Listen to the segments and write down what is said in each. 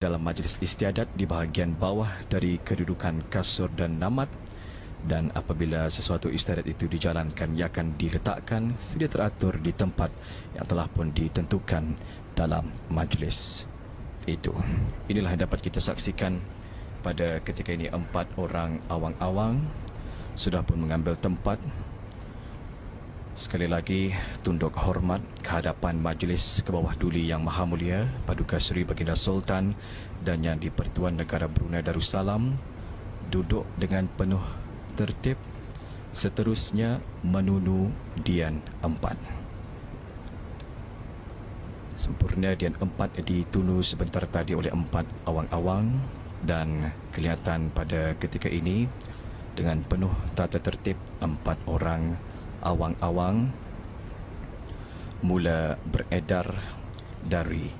dalam majlis istiadat di bahagian bawah dari kedudukan kasur dan namat, dan apabila sesuatu istiadat itu dijalankan, ia akan diletakkan sedia teratur di tempat yang telah pun ditentukan dalam majlis itu. Inilah yang dapat kita saksikan pada ketika ini. 4 orang awang-awang sudah pun mengambil tempat. Sekali lagi, tunduk hormat kehadapan Majlis ke bawah Duli Yang Maha Mulia Paduka Seri Baginda Sultan dan Yang di-Pertuan Negara Brunei Darussalam, duduk dengan penuh tertib, seterusnya menunu Dian 4. Sempurna Dian 4 ditunu sebentar tadi oleh 4 awang-awang, dan kelihatan pada ketika ini dengan penuh tata tertib 4 orang awang-awang mula beredar dari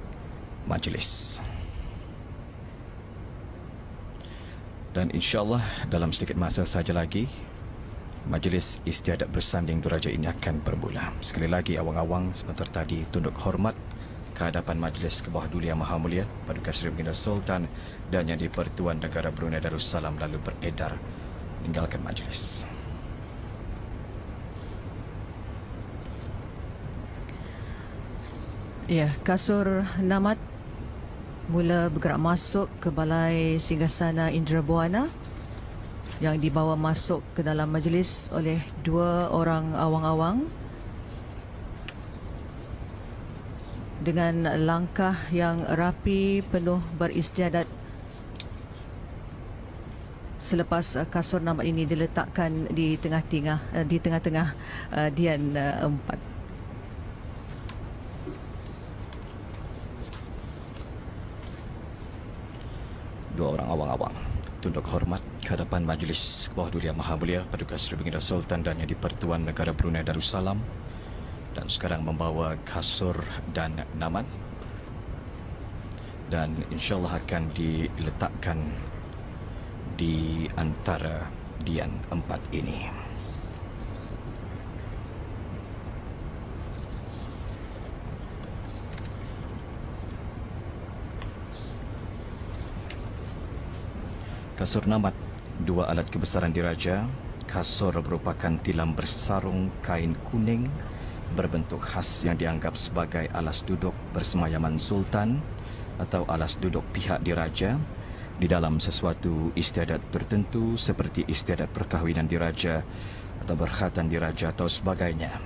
majlis. Dan insya-Allah dalam sedikit masa saja lagi majlis istiadat bersanding Diraja ini akan bermula. Sekali lagi, awang-awang sebentar tadi tunduk hormat kehadapan Majlis ke bawah Duli Yang Maha Mulia Paduka Seri Baginda Sultan dan Yang di-Pertuan Negara Brunei Darussalam, lalu beredar meninggalkan majlis. Ya, kasur namat mula bergerak masuk ke Balai Singgasana Indra Buana yang dibawa masuk ke dalam majlis oleh 2 orang awang-awang dengan langkah yang rapi, penuh beristiadat. Selepas kasur namat ini diletakkan di tengah-tengah Dian 4. Dua orang awang-awang tunduk hormat kehadapan Majlis ke bawah Duli Yang Maha Mulia Paduka Seri Baginda Sultan dan Yang di-Pertuan Negara Brunei Darussalam, dan sekarang membawa kasur dan namat, dan insya-Allah akan diletakkan di antara Dian 4 ini. Kasur namat, 2 alat kebesaran diraja. Kasur merupakan tilam bersarung kain kuning berbentuk khas yang dianggap sebagai alas duduk bersemayaman Sultan atau alas duduk pihak diraja di dalam sesuatu istiadat tertentu seperti istiadat perkahwinan diraja atau berkhatan diraja atau sebagainya.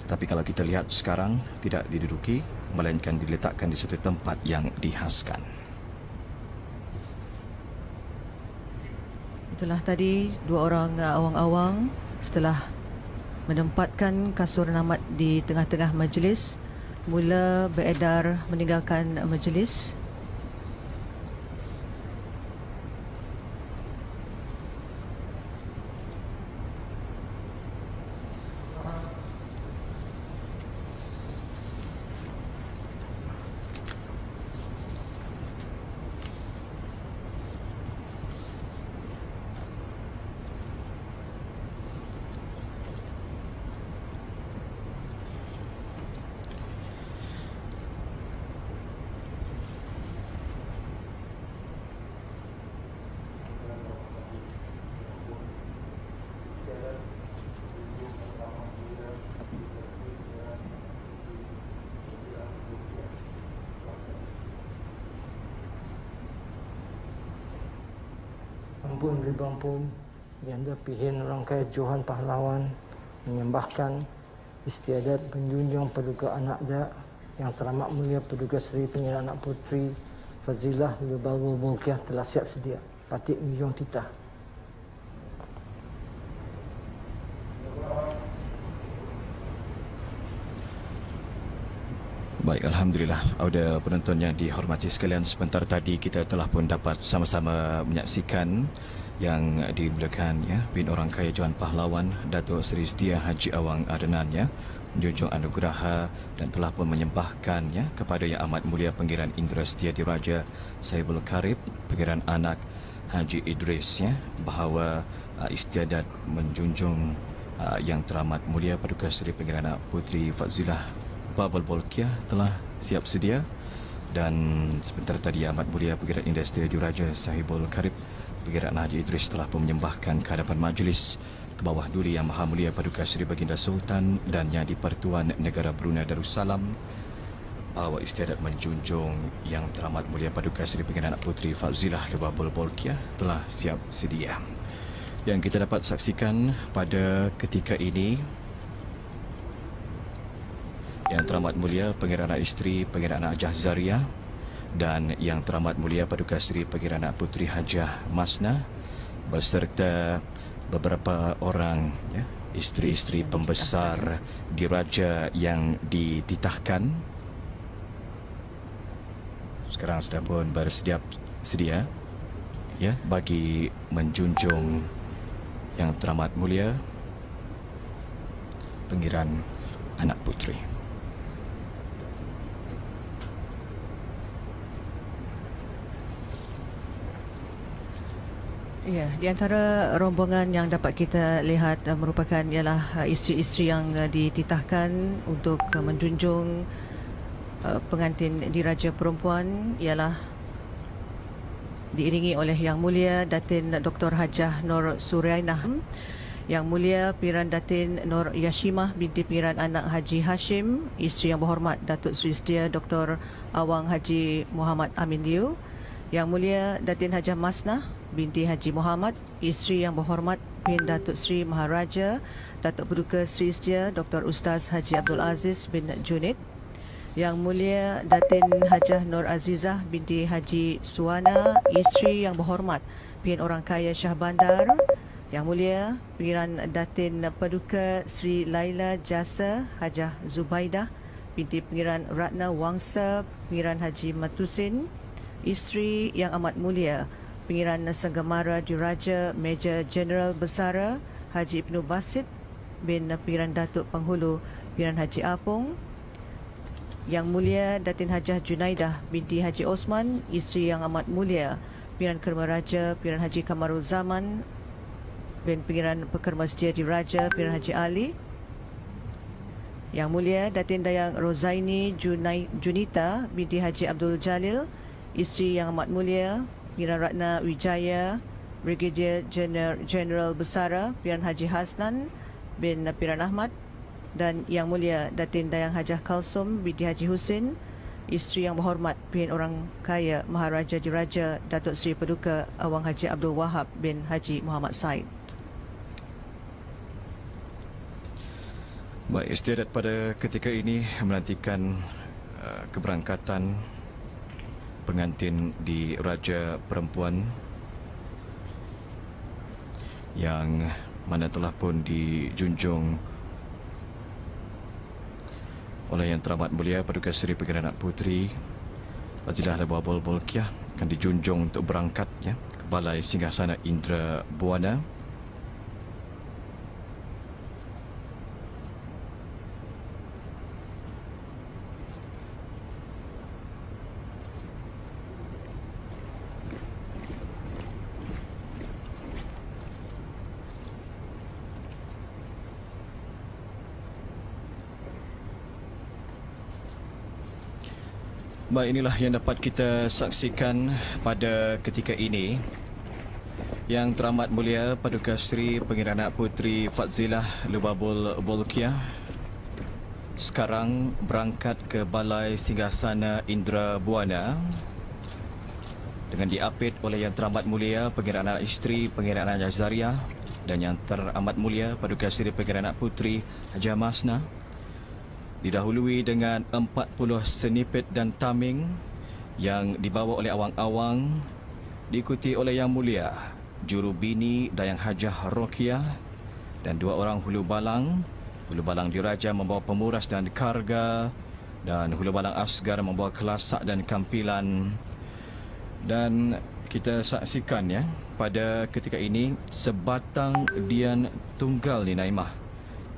Tapi kalau kita lihat sekarang, tidak diduduki, melainkan diletakkan di satu tempat yang dihaskan. Itulah tadi 2 orang awang-awang setelah menempatkan kasur namat di tengah-tengah majlis mula beredar meninggalkan majlis. Ampun ribang pun yang pihin orang kaya Johan pahlawan menyembahkan istiadat menjunjung Paduka Anak Dak yang teramat mulia Paduka Seri Pengira Anak Puteri Fazilah Lubaru Mulkiah telah siap sedia. Patik menjunjung titah. Baik, Alhamdulillah. Audio penonton yang dihormati sekalian, sebentar tadi kita telah pun dapat sama-sama menyaksikan yang dimuliakan Bin Orang Kaya Johan Pahlawan Datuk Seri Setia Haji Awang Adnan menjunjung anugerah dan telah pun menyembahkan kepada Yang Amat Mulia Pangeran Indra Setia Diraja Sahibul Karib Pangeran Anak Haji Idris bahawa istiadat menjunjung Yang Teramat Mulia Paduka Seri Pangeran Anak Puteri Fazilah Babul Bolkiah telah siap sedia Dan sebentar tadi Amat Mulia Pengirat Industri Diraja Sahibul Karib Pengirat Haji Idris telah pun menyembahkan ke hadapan majlis ke bawah duli Yang Maha Mulia Paduka Seri Baginda Sultan dan Yang di-Pertuan Negara Brunei Darussalam bahawa istiadat menjunjung Yang Teramat Mulia Paduka Seri Baginda Anak Puteri Fadzila Lubabul Bolkiah telah siap sedia. Yang kita dapat saksikan pada ketika ini Yang Teramat Mulia Pengirat Anak Isteri Pengirat Anak Hajah Zaria dan Yang Teramat Mulia Paduka Seri Pengirat Anak Puteri Hajah Masna beserta beberapa orang isteri-isteri pembesar diraja yang dititahkan sekarang sudah pun bersedia bagi menjunjung Yang Teramat Mulia Pengiran Anak Puteri. Ya, di antara rombongan yang dapat kita lihat merupakan ialah isteri-isteri yang dititahkan untuk menjunjung pengantin diraja perempuan ialah diiringi oleh Yang Mulia Datin Dr. Hajah Nur Suryainah, Yang Mulia Piran Datin Nur Yashimah binti Piran Anak Haji Hashim, isteri Yang Berhormat Datuk Seri Setia Dr. Awang Haji Muhammad Amin Liu, Yang Mulia Datin Hajah Masnah binti Haji Muhammad, isteri Yang Berhormat bin Datuk Seri Maharaja Datuk Paduka Seri Setia Dr. Ustaz Haji Abdul Aziz bin Junid, Yang Mulia Datin Hajah Nur Azizah binti Haji Suwana, isteri Yang Berhormat bin Orang Kaya Shah Bandar, Yang Mulia Pengiran Datin Paduka Seri Laila Jasa Hajah Zubaidah binti Pengiran Ratna Wangsa Pengiran Haji Matusin, isteri Yang Amat Mulia Pengiran Senggamara Diraja Major Jeneral Besara Haji Ibnu Basit bin Pengiran Datuk Penghulu Pengiran Haji Apong, Yang Mulia Datin Hajah Junaidah binti Haji Osman, isteri Yang Amat Mulia Pengiran Kerma Raja Pengiran Haji Kamarul Zaman bin Pengiran Pekerma Setia Diraja Pengiran Haji Ali, Yang Mulia Datin Dayang Rozaini Junita binti Haji Abdul Jalil, isteri Yang Amat Mulia Pengiran Ratna Wijaya Brigadier General Besara Pengiran Haji Hasnan bin Pengiran Ahmad, dan Yang Mulia Datin Dayang Hajah Kalsum binti Haji Husin, isteri Yang Berhormat Pengiran Orang Kaya Maharaja Diraja Datuk Seri Paduka Awang Haji Abdul Wahab bin Haji Muhammad Said. Baik, istiadat pada ketika ini menantikan keberangkatan pengantin di Raja Perempuan yang mana telah pun dijunjung oleh Yang Teramat Mulia Paduka Seri Pengiran Anak Puteri Fadzila Lubabul Bolkiah akan dijunjung untuk berangkat ke Balai Singgasana Indra Buana. Baik, inilah yang dapat kita saksikan pada ketika ini. Yang Teramat Mulia Paduka Seri Pengiran Anak Puteri Fadzila Lubabul Bolkiah sekarang berangkat ke Balai Singgasana Indra Buana dengan diapit oleh Yang Teramat Mulia Pengiran Anak Isteri Pengiran Anak Zaria dan Yang Teramat Mulia Paduka Seri Pengiran Anak Puteri Hajah Masna, didahului dengan 40 senipit dan taming yang dibawa oleh awang-awang, diikuti oleh Yang Mulia Jurubini Dayang Hajah Rokiah dan 2 orang hulu balang. Hulu balang diraja membawa pemuras dan karga, dan hulu balang asgar membawa kelasak dan kampilan. Dan kita saksikan pada ketika ini sebatang dian tunggal ni Naimah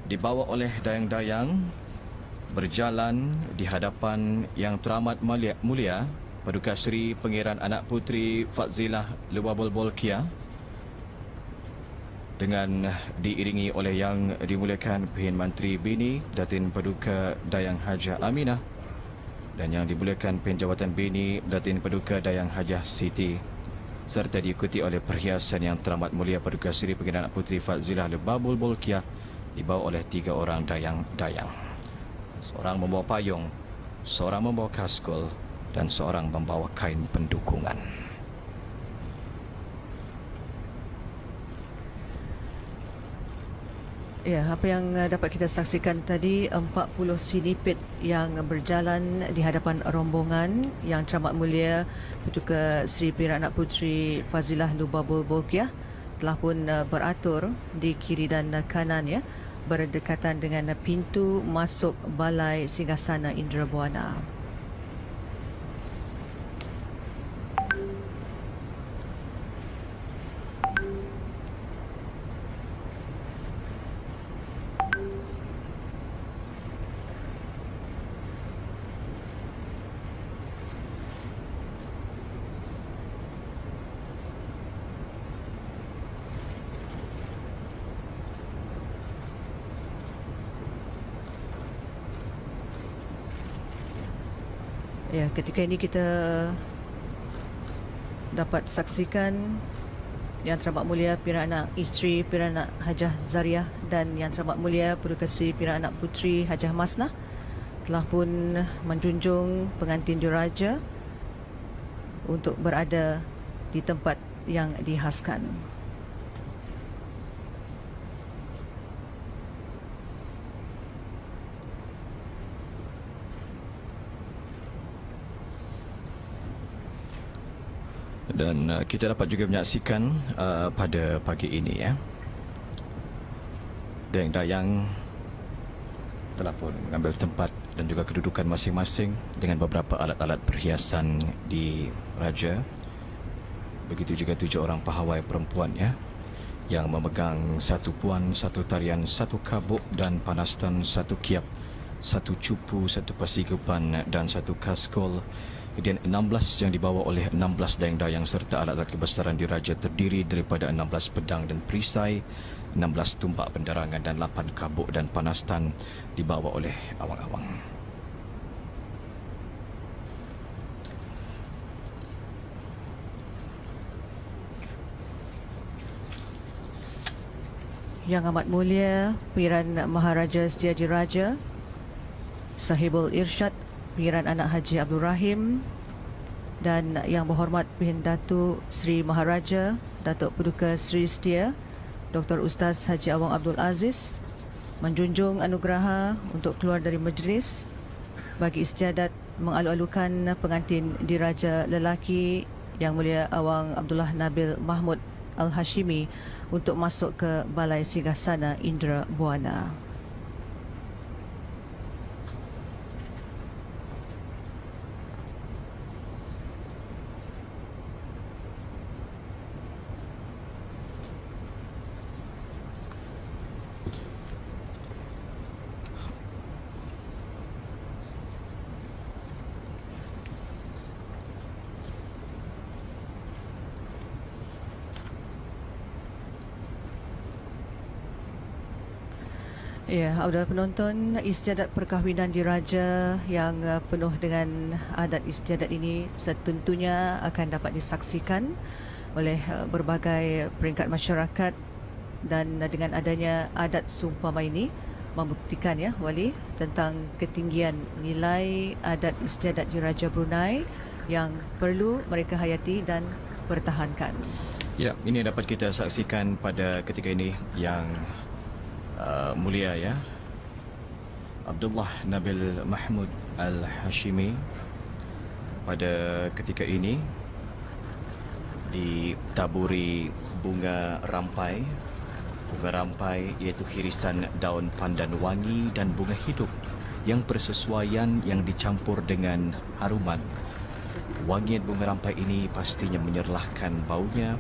dibawa oleh dayang-dayang berjalan di hadapan Yang Teramat Mulia Paduka Seri Pengiran Anak Puteri Fadzila Lubabul Bolkiah dengan diiringi oleh Yang Dimuliakan Perdana Menteri Bini Datin Paduka Dayang Hajah Aminah dan Yang Dimuliakan Penjawatan Bini Datin Paduka Dayang Hajah Siti, serta diikuti oleh perhiasan Yang Teramat Mulia Paduka Seri Pengguna Anak Puteri Fazilah Lebabul Bolkiah dibawa oleh 3 orang dayang-dayang. Seorang membawa payung, seorang membawa kaskul dan seorang membawa kain pendukungan. Ya, apa yang dapat kita saksikan tadi, 40 sinipit yang berjalan di hadapan rombongan Yang Teramat Mulia Paduka Seri Pengguna Anak Puteri Fazilah Lebabul Bolkiah telah pun beratur di kiri dan kanan, ya, berdekatan dengan pintu masuk Balai Singgasana Indra Buana. Ya, ketika ini kita dapat saksikan Yang Teramat Mulia Pilihan Anak Isteri Pilihan Anak Hajah Zariah dan Yang Teramat Mulia Paduka Seri Pilihan Anak Puteri Hajah Masnah telah pun menjunjung pengantin diraja untuk berada di tempat yang dihaskan. Dan kita dapat juga menyaksikan pada pagi ini, ya, dayang-dayang telah pun mengambil tempat dan juga kedudukan masing-masing dengan beberapa alat-alat perhiasan di raja. Begitu juga 7 orang pahawai perempuan, ya, yang memegang 1 puan, 1 tarian, 1 kabuk dan panastan, 1 kiap, 1 cupu, 1 pasigupan dan 1 kaskol. Kemudian 16 yang dibawa oleh 16 dayang-dayang serta alat-alat kebesaran diraja terdiri daripada 16 pedang dan perisai, 16 tumpak penderangan dan 8 kabuk dan panastan dibawa oleh awang-awang. Yang Amat Mulia Pengiran Maharaja Setiadi Raja Sahibul Irsyad Pengiran Anak Haji Abdul Rahim dan Yang Berhormat Pilihan Datuk Seri Maharaja Datuk Paduka Seri Setia Dr. Ustaz Haji Awang Abdul Aziz menjunjung anugerah untuk keluar dari majlis bagi istiadat mengalu-alukan pengantin diraja lelaki Yang Mulia Awang Abdullah Nabil Mahmud Al-Hashimi untuk masuk ke Balai Singgasana Indra Buana. Ya, audara penonton, istiadat perkahwinan diraja yang penuh dengan adat istiadat ini setentunya akan dapat disaksikan oleh berbagai peringkat masyarakat, dan dengan adanya adat seumpama ini membuktikan, ya, Wali, tentang ketinggian nilai adat istiadat diraja Brunei yang perlu mereka hayati dan pertahankan. Ya, ini dapat kita saksikan pada ketika ini yang mulia, ya, Abdullah Nabil Mahmud Al-Hashimi pada ketika ini ditaburi bunga rampai. Bunga rampai iaitu hirisan daun pandan wangi dan bunga hidup yang bersesuaian yang dicampur dengan haruman. Wangian bunga rampai ini pastinya menyerlahkan baunya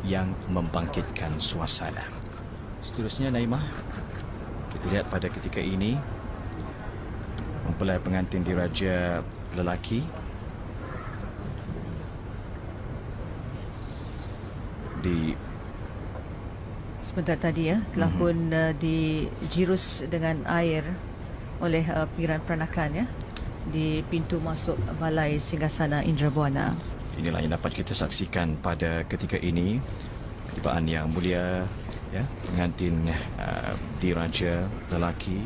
yang membangkitkan suasana. Seterusnya, Naimah, kita lihat pada ketika ini mempelai pengantin diraja lelaki di sebentar tadi, ya, telah pun dijirus dengan air oleh pinggiran peranakan, ya, di pintu masuk Balai Singgasana Indrabuana. Inilah yang dapat kita saksikan pada ketika ini, ketibaan yang mulia, ya, pengantin diraja lelaki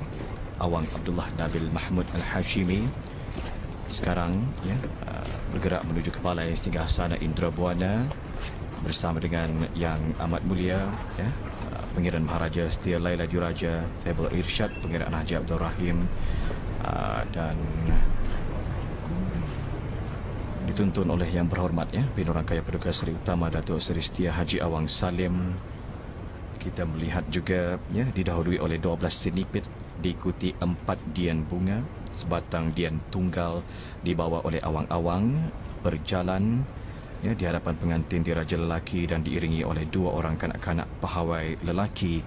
Awang Abdullah Nabil Mahmud Al-Hashimi sekarang, ya, bergerak menuju ke Balai Singgasana Indrabuana bersama dengan yang amat mulia, ya, Pengiran Maharaja Setia Laila Diraja Saibul Irsyad, Pengiran Haji Abdul Rahim, dan dituntun oleh Yang Berhormat, ya, Pinurangkaya Paduka Seri Utama Datuk Seri Setia Haji Awang Salim. Kita melihat juga, ya, didahului oleh 12 senipit, diikuti 4 dian bunga, sebatang dian tunggal dibawa oleh awang-awang berjalan, ya, di hadapan pengantin diraja lelaki dan diiringi oleh 2 orang kanak-kanak pahawai lelaki,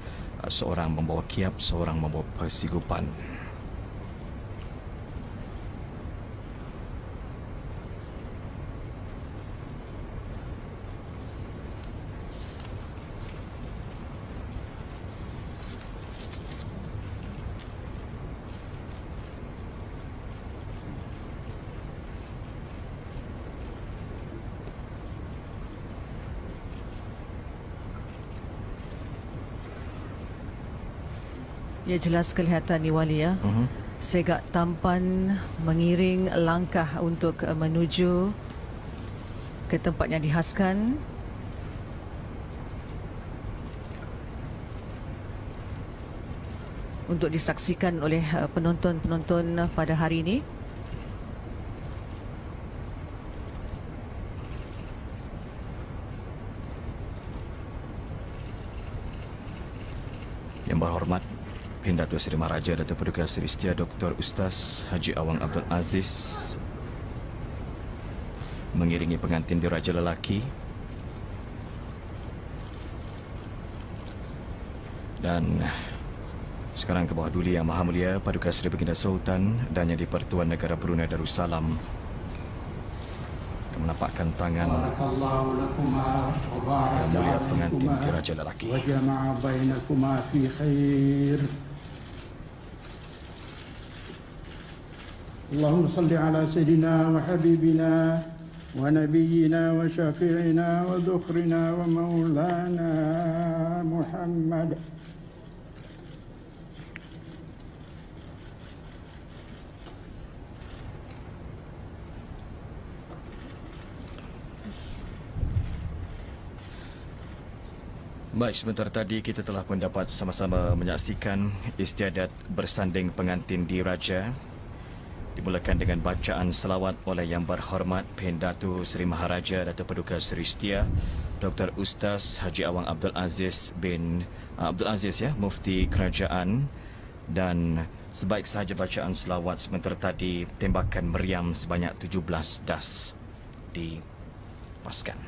seorang membawa kiap, seorang membawa persigupan. Ya, jelas kelihatan ni Wali, ya. Segak tampan mengiring langkah untuk menuju ke tempat yang dihaskan. Untuk disaksikan oleh penonton-penonton pada hari ini. Yang Berhormat Datuk Seri Maharaja Datuk Paduka Seri Setia Dr. Ustaz Haji Awang Abdul Aziz mengiringi pengantin diraja lelaki, dan sekarang ke bawah duli Yang Maha Mulia Paduka Seri Baginda Sultan dan Yang di-Pertuan Negara Brunei Darussalam menampakkan tangan Yang Mulia pengantin diraja lelaki. وجمع بينكما في خير. اللهم صل على سيدنا وحبيبنا ونبينا وشفيعنا وذخرنا ومولانا محمد. Baik, sebentar tadi kita telah mendapat sama-sama menyaksikan istiadat bersanding pengantin diraja. Dimulakan dengan bacaan selawat oleh Yang Berhormat Pendatu Seri Maharaja Datuk Paduka Seri Setia Dr. Ustaz Haji Awang Abdul Aziz bin Abdul Aziz, ya, Mufti Kerajaan. Dan sebaik sahaja bacaan selawat, sebentar tadi tembakan meriam sebanyak 17 das dipaskan.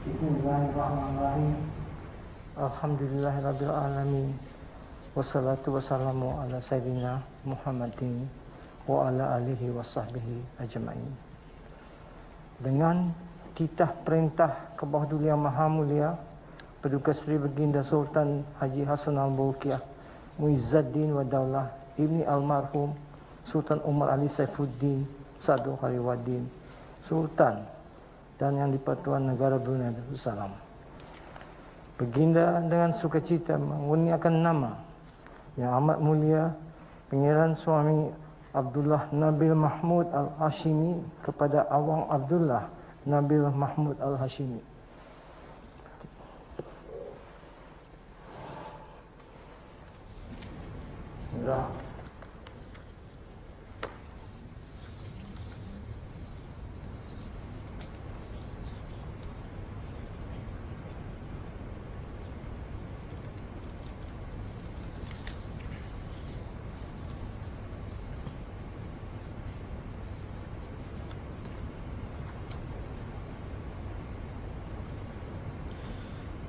Bismillahirrahmanirrahim. Alhamdulillahirabbil alamin. Wassalatu wassalamu ala sayyidina Muhammadin wa ala alihi wasahbihi ajma'in. Dengan titah perintah ke bawah duli Yang Maha Mulia Paduka Seri Baginda Sultan Haji Hassan Al-Bolkiah Muizzaddin wa Daulah Ibni Almarhum Sultan Umar Ali Saifuddin Sadu Hariwaddin Sultan dan Yang di-Pertuan Negara Brunei Darussalam. Baginda dengan sukacita mengurniakan nama Yang amat mulia Pengiran Suami Abdullah Nabil Mahmud Al-Hashimi kepada Awang Abdullah Nabil Mahmud Al-Hashimi Indra.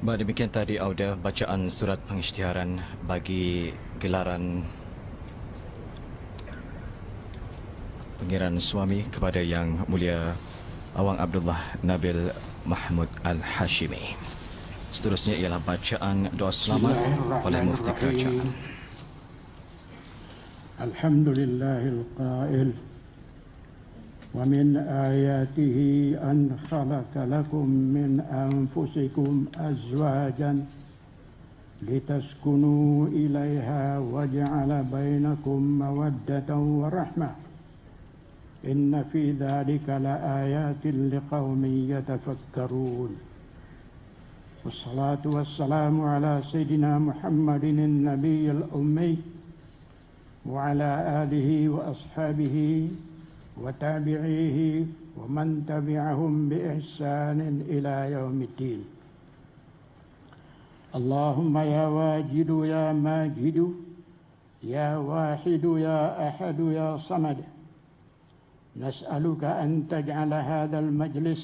Baik, demikian tadi audio bacaan surat pengisytiharan bagi gelaran pengiraan suami kepada Yang Mulia Awang Abdullah Nabil Mahmud Al-Hashimi. Seterusnya ialah bacaan doa selamat oleh Mufti Kerajaan. Alhamdulillahil qail ومن آياته أن خلق لكم من أنفسكم أزواجا لتسكنوا إليها وجعل بينكم مودة ورحمة إن في ذلك لآيات لقوم يتفكرون والصلاة والسلام على سيدنا محمد النبي الأمي وعلى آله وأصحابه وتابعيه ومن تبعهم بإحسان إلى يوم الدين اللهم يا واجد يا ماجد يا واحد يا أحد يا صمد نسألك أن تجعل هذا المجلس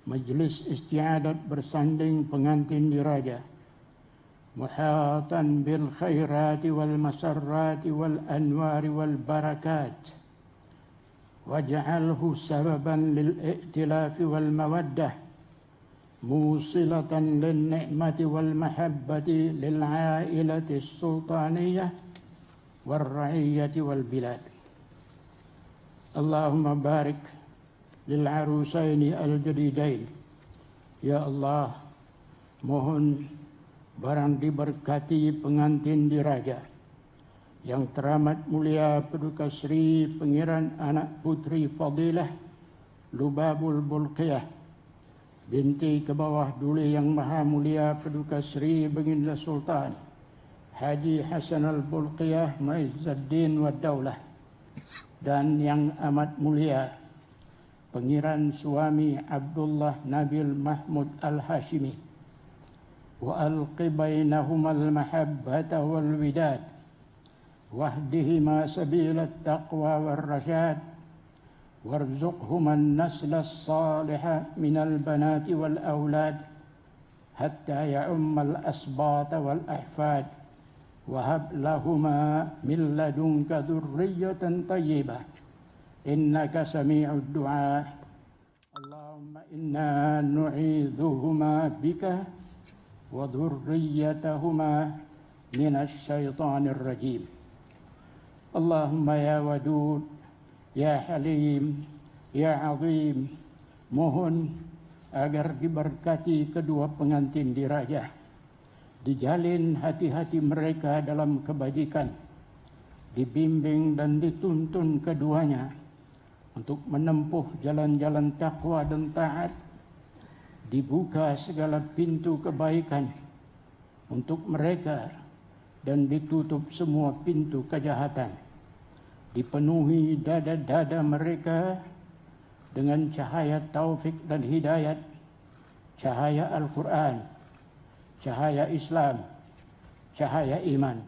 مجلس استعادة bersanding pengantin diraja محاطا بالخيرات والمسرات والأنوار والبركات واجعله سببا للائتلاف والمودة موصلة للنعمة والمحبة للعائلة السلطانية والرعية والبلاد اللهم بارك للعروسين الجديدين يا الله mohon barang diberkati pengantin diraja yang teramat mulia Paduka Sri Pangeran Anak Puteri Fadilah Lubabul Bulqiyah binti ke bawah Duli Yang Maha Mulia Paduka Sri Baginda Sultan Haji Hasan Al-Bulqiyah Ma'izzuddin wa Daulah dan yang amat mulia Pangeran Suami Abdullah Nabil Mahmud Al-Hashimi wa alqi bainahumal mahabbata wal widad واهدهما سبيل التقوى والرشاد وارزقهما النسل الصالح من البنات والأولاد حتى يعم الأسباط والأحفاد وهب لهما من لدنك ذرية طيبة إنك سميع الدعاء اللهم إنا نعيذهما بك وذريتهما من الشيطان الرجيم اللهم يا ودود يا حليم يا عظيم mohon agar diberkati kedua pengantin diraja dijalin hati-hati mereka dalam kebajikan dibimbing dan dituntun keduanya untuk menempuh jalan-jalan takwa dan taat dibuka segala pintu kebaikan untuk mereka dan ditutup semua pintu kejahatan. Dipenuhi dada-dada mereka dengan cahaya taufik dan hidayat, cahaya Al-Quran, cahaya Islam, cahaya iman.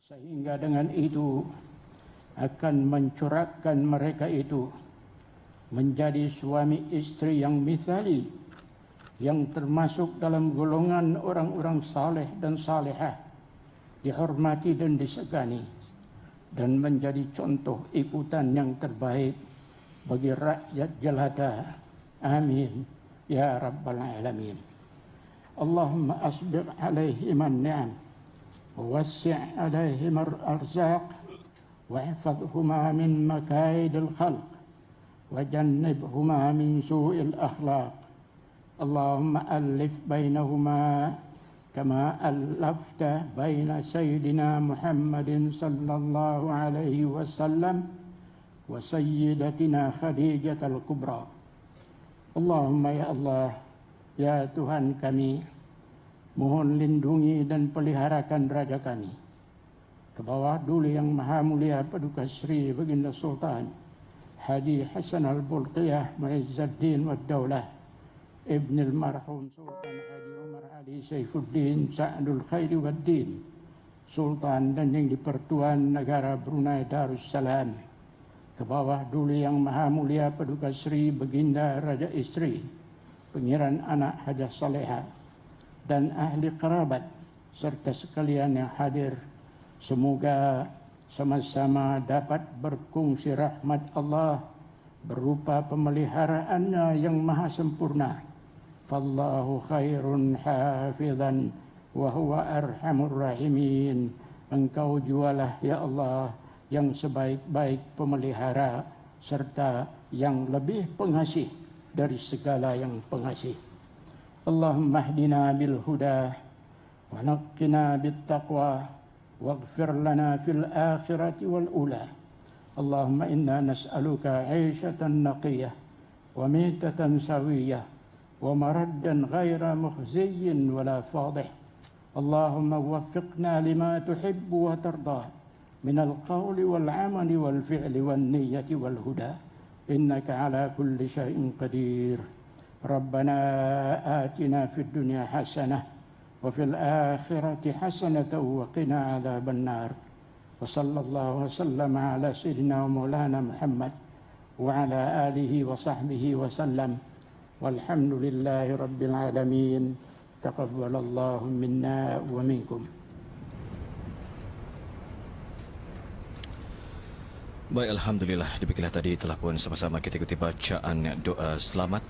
Sehingga dengan itu akan mencorakkan mereka itu menjadi suami istri yang mithali, yang termasuk dalam golongan orang-orang saleh dan salihah, dihormati dan disegani, dan menjadi contoh ikutan yang terbaik bagi rakyat jelata. Amin ya rabbal alamin. Allahumma asbir alaihim an-ni'am wa wassi' alaihim al-arzaq wa ihfadhhuma min makaidil khalq wa jannibhuma min su'il akhlaq. Allahumma alif bainahuma كما ألفت بين سيدنا محمد صلى الله عليه وسلم وسيدتنا خديجة الكبرى. اللهم ya Allah, ya Tuhan kami, mohon lindungi dan peliharakan raja kami, ke bawah Duli Yang Maha Mulia Paduka Sri Baginda Sultan Haji Hasan Al-Bolqiyah Muizzuddin Wad Daulah Ibn Al-Marhum Sultan Haji Umar Ali Saifuddin Sa'adul Khairi Wad Din, Sultan dan Yang di-Pertuan Negara Brunei Darussalam, ke bawah Duli Yang Maha Mulia Paduka Sri Baginda Raja Isteri Pengiran Anak Hajah Saleha dan ahli kerabat serta sekalian yang hadir, semoga sama-sama dapat berkongsi rahmat Allah berupa pemeliharaannya yang maha sempurna. Fallahu khairun hafizan wa huwa arhamur rahimin. Engkau jualah ya Allah yang sebaik-baik pemelihara serta yang lebih pengasih dari segala yang pengasih. Allahumma hdina bil huda wa naqqina bit taqwa واغفر لنا في الآخرة والأولى. اللهم إنا نسألك عيشة نقية وميتة سوية ومردا غير مخزي ولا فاضح. اللهم وفقنا لما تحب وترضى من القول والعمل والفعل والنية والهدى، إنك على كل شيء قدير. ربنا آتنا في الدنيا حسنة وفي الآخرة حسنة وقنا عذاب النار. وصلى الله وسلم على سيدنا ومولانا محمد وعلى آله وصحبه وسلم والحمد لله رب العالمين. تقبل الله منا ومنكم. Baik, Alhamdulillah, demikianlah tadi telah pun sama-sama kita ikuti bacaan doa selamat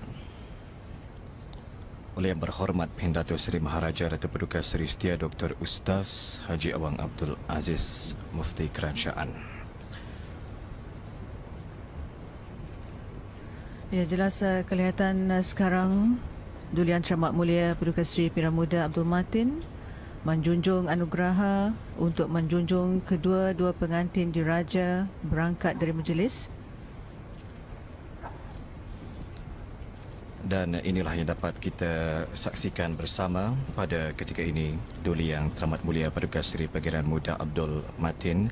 oleh Yang Berhormat Datuk Seri Maharaja Datuk Paduka Seri Setia Dr. Ustaz Haji Awang Abdul Aziz Mufti Kerajaan. Ya, jelas kelihatan sekarang Duli Yang Teramat Mulia Paduka Seri Pira Muda Abdul Matin menjunjung anugerah untuk menjunjung kedua-dua pengantin diraja berangkat dari majlis. Dan inilah yang dapat kita saksikan bersama pada ketika ini. Duli Yang Teramat Mulia Paduka Seri Pangeran Muda Abdul Matin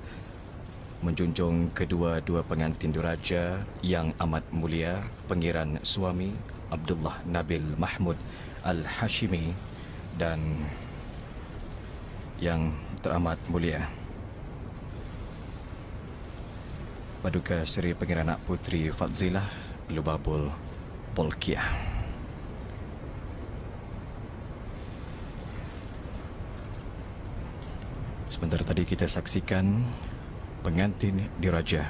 menjunjung kedua-dua pengantin diraja yang amat mulia, Pangeran Suami Abdullah Nabil Mahmud Al-Hashimi dan Yang Teramat Mulia Paduka Seri Pangeran Anak Puteri Fadzilah Lubabul Bolqiyah. Sebentar tadi kita saksikan pengantin diraja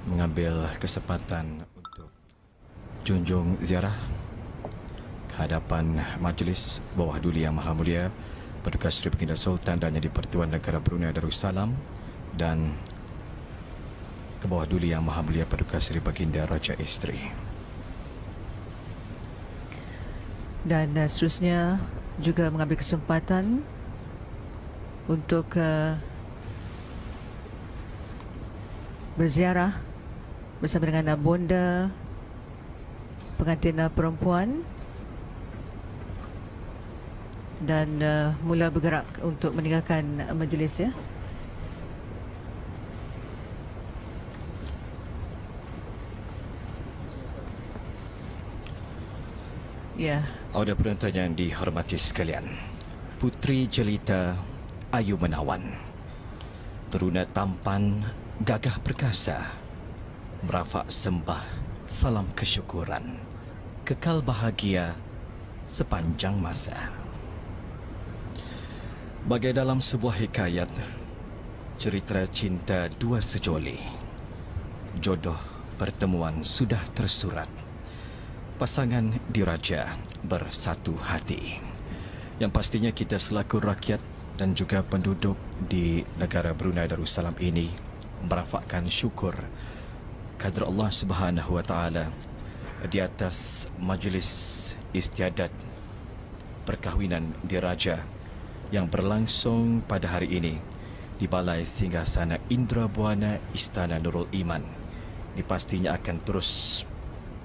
mengambil kesempatan untuk junjung ziarah ke hadapan majlis bawah Duli Yang Maha Mulia Paduka Seri Baginda Sultan dan Yang di-Pertuan Negara Brunei Darussalam dan ke bawah Duli Yang Maha Mulia Paduka Seri Baginda Raja Isteri. Dan seterusnya juga mengambil kesempatan untuk berziarah bersama dengan bonda pengantin perempuan dan mula bergerak untuk meninggalkan majlis, ya. Ya. Audio penonton yang dihormati sekalian, Puteri Jelita Ayu Menawan, teruna tampan, gagah perkasa, merafak sembah, salam kesyukuran, kekal bahagia sepanjang masa. Bagai dalam sebuah hikayat, cerita cinta dua sejoli, jodoh pertemuan sudah tersurat. Pasangan diraja bersatu hati. Yang pastinya kita selaku rakyat dan juga penduduk di negara Brunei Darussalam ini merafakkan syukur kehadrat Allah Subhanahu Wa Taala di atas majlis istiadat perkahwinan diraja yang berlangsung pada hari ini di Balai Singgasana Indrabuana Istana Nurul Iman. Ini pastinya akan terus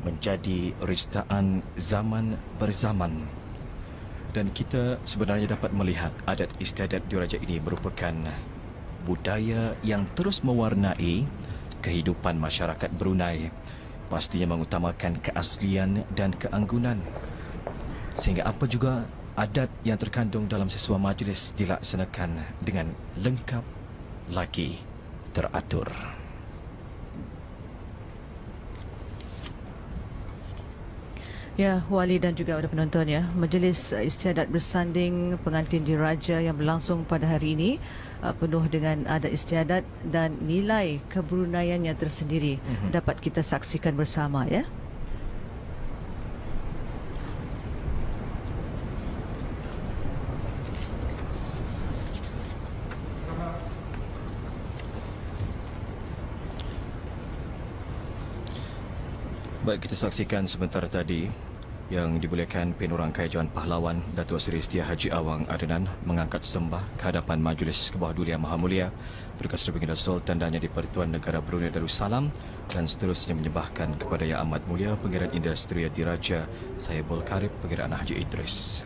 menjadi ristaan zaman berzaman, dan kita sebenarnya dapat melihat adat istiadat diraja ini merupakan budaya yang terus mewarnai kehidupan masyarakat Brunei, pastinya mengutamakan keaslian dan keanggunan. Sehingga apa juga adat yang terkandung dalam sesuatu majlis dilaksanakan dengan lengkap lagi teratur. Ya, Wali dan juga ada penonton ya. Majlis istiadat bersanding pengantin diraja yang berlangsung pada hari ini penuh dengan adat istiadat dan nilai kebrunaiannya tersendiri dapat kita saksikan bersama ya. Baik, kita saksikan sebentar tadi yang dimuliakan Penurang Kerajaan Pahlawan Datuk Seri Setia Haji Awang Adnan mengangkat sembah ke hadapan Majlis Kebawah Duli Yang Maha Mulia Perdana Seri Baginda Sultan dan Yang di-Pertuan Negara Brunei Darussalam dan seterusnya menyembahkan kepada Yang Amat Mulia Pangeran Indra Setria Diraja Sahibul Karib Pangeran Haji Idris.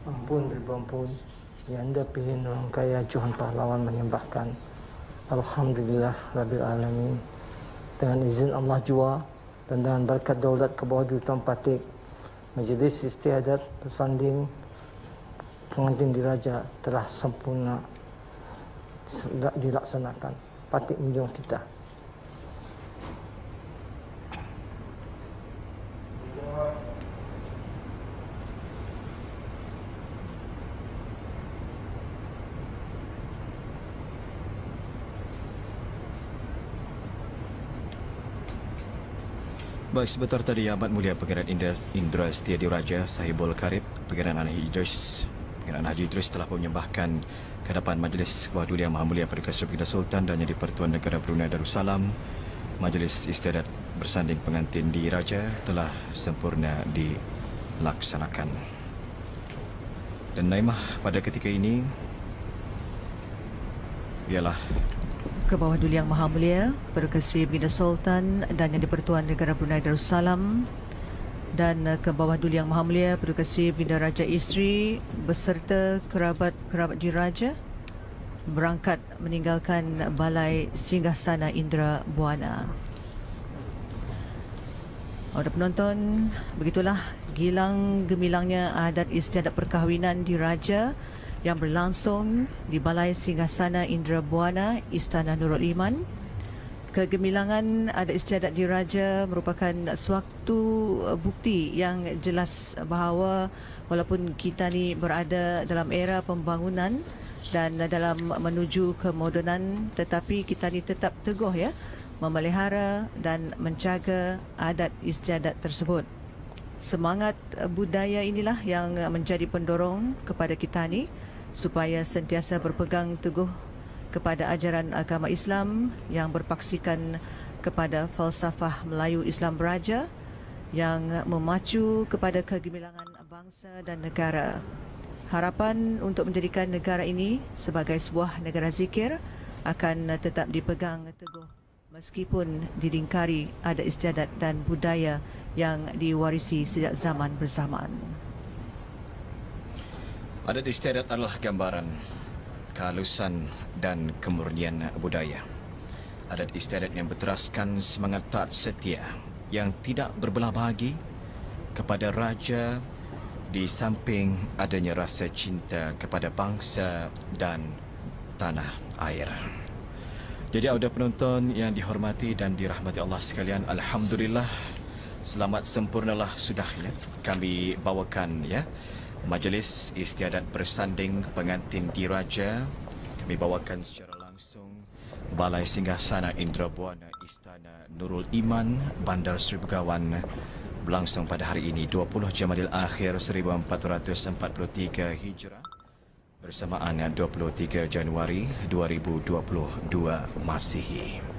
Ampun ribu ampun, yang anda pilih orang kaya Johan Pahlawan menyembahkan. Alhamdulillah Rabbil Alamin. Dengan izin Allah jua dan dengan berkat daulat Kebawah Duli Tuan Patik, Majlis Istiadat Bersanding Pengantin Diraja telah sempurna dilaksanakan. Patik menjunjung kita. Baik, sebentar tadi Yang Amat Mulia Pangeran Indra Setia Diraja Sahibul Karib Pangeran Haji Idris telah menyembahkan ke hadapan Majlis Kebawah Duli Yang Maha Mulia Perdana Seri Baginda Sultan dan Yang di-Pertuan Negara Brunei Darussalam. Majlis istiadat bersanding pengantin diraja telah sempurna dilaksanakan. Dan Naimah, pada ketika ini ialah Kebawah Duli Yang Maha Mulia Perdana Seri Baginda Sultan dan Yang di-Pertuan Negara Brunei Darussalam dan Kebawah Duli Yang Maha Mulia Perdana Seri Baginda Raja Isteri beserta kerabat-kerabat diraja berangkat meninggalkan Balai Singgasana Indra Buana. Ada penonton, begitulah gilang gemilangnya adat istiadat perkahwinan diraja yang berlangsung di Balai Singgasana Indra Buana, Istana Nurul Iman. Kegemilangan adat istiadat diraja merupakan suatu bukti yang jelas bahawa walaupun kita ni berada dalam era pembangunan dan dalam menuju kemodenan, tetapi kita ni tetap teguh ya memelihara dan menjaga adat istiadat tersebut. Semangat budaya inilah yang menjadi pendorong kepada kita ni supaya sentiasa berpegang teguh kepada ajaran agama Islam yang berpaksikan kepada falsafah Melayu Islam Beraja yang memacu kepada kegemilangan bangsa dan negara. Harapan untuk menjadikan negara ini sebagai sebuah negara zikir akan tetap dipegang teguh meskipun dilingkari adat istiadat dan budaya yang diwarisi sejak zaman berzaman. Adat istiadat adalah gambaran kehalusan dan kemurnian budaya. Adat istiadat yang berteraskan semangat taat setia yang tidak berbelah bagi kepada raja di samping adanya rasa cinta kepada bangsa dan tanah air. Jadi ada penonton yang dihormati dan dirahmati Allah sekalian, alhamdulillah selamat sempurnalah sudah ya kami bawakan ya Majlis Istiadat Bersanding Pengantin Diraja. Kami bawakan secara langsung Balai Singgasana Indra Buana, Istana Nurul Iman, Bandar Seri Begawan, berlangsung pada hari ini 20 Jamadil Akhir 1443 Hijrah bersamaan 23 Januari 2022 Masihi.